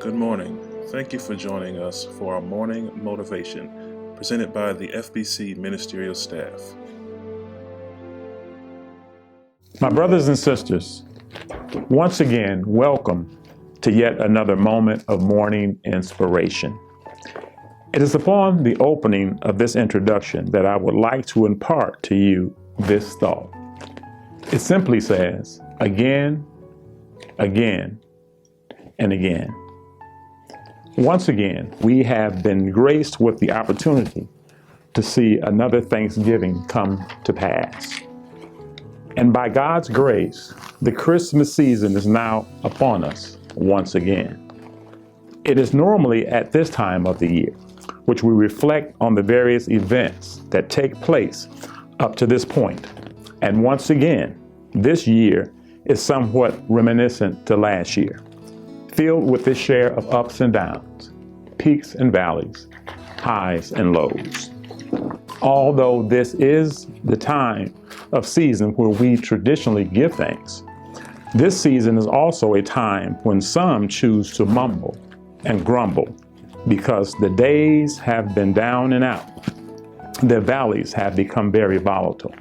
Good morning. Thank you for joining us for our morning motivation presented by the FBC Ministerial staff. My brothers and sisters, once again, welcome to yet another moment of morning inspiration. It is upon the opening of this introduction that I would like to impart to you this thought. It simply says, again, again, and again. Once again, we have been graced with the opportunity to see another Thanksgiving come to pass. And by God's grace, the Christmas season is now upon us once again. It is normally at this time of the year, which we reflect on the various events that take place up to this point. And once again, this year is somewhat reminiscent to last year, filled with this share of ups and downs, peaks and valleys, highs and lows. Although this is the time of season where we traditionally give thanks, this season is also a time when some choose to mumble and grumble because the days have been down and out. The valleys have become very volatile,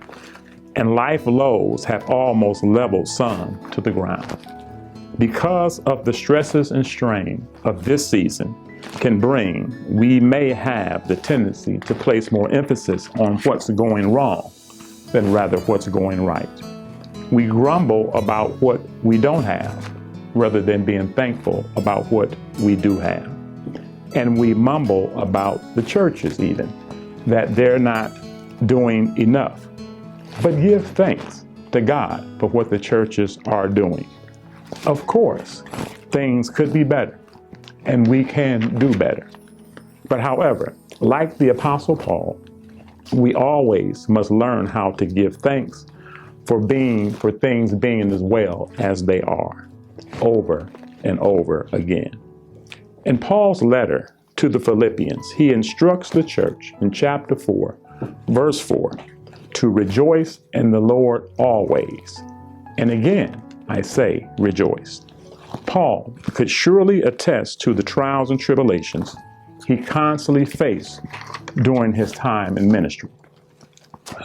and life lows have almost leveled some to the ground. Because of the stresses and strain of this season can bring, we may have the tendency to place more emphasis on what's going wrong than rather what's going right. We grumble about what we don't have rather than being thankful about what we do have. And we mumble about the churches even, that they're not doing enough. But give thanks to God for what the churches are doing. Of course, things could be better, and we can do better. But however, like the Apostle Paul, we always must learn how to give thanks for things being as well as they are, over and over again. In Paul's letter to the Philippians, he instructs the church in chapter 4, verse 4, to rejoice in the Lord always. And again, I say rejoice. Paul could surely attest to the trials and tribulations he constantly faced during his time in ministry.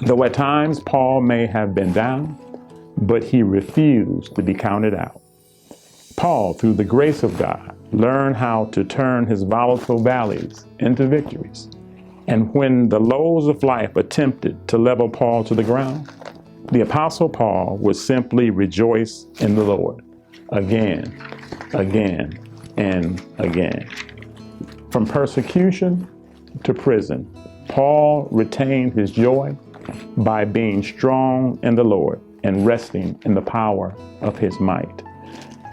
Though at times Paul may have been down, but he refused to be counted out. Paul, through the grace of God, learned how to turn his volatile valleys into victories. And when the lows of life attempted to level Paul to the ground, the Apostle Paul would simply rejoice in the Lord again, again, and again. From persecution to prison, Paul retained his joy by being strong in the Lord and resting in the power of his might.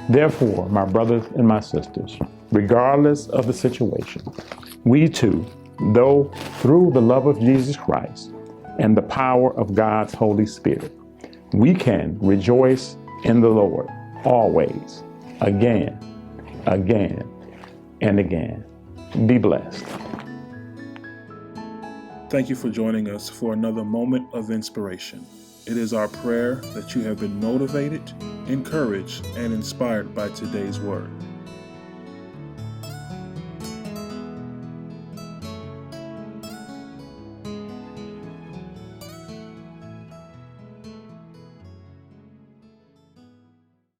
Therefore, my brothers and my sisters, regardless of the situation, we too, though through the love of Jesus Christ and the power of God's Holy Spirit, we can rejoice in the Lord always, again, again, and again. Be blessed. Thank you for joining us for another moment of inspiration. It is our prayer that you have been motivated, encouraged, and inspired by today's word.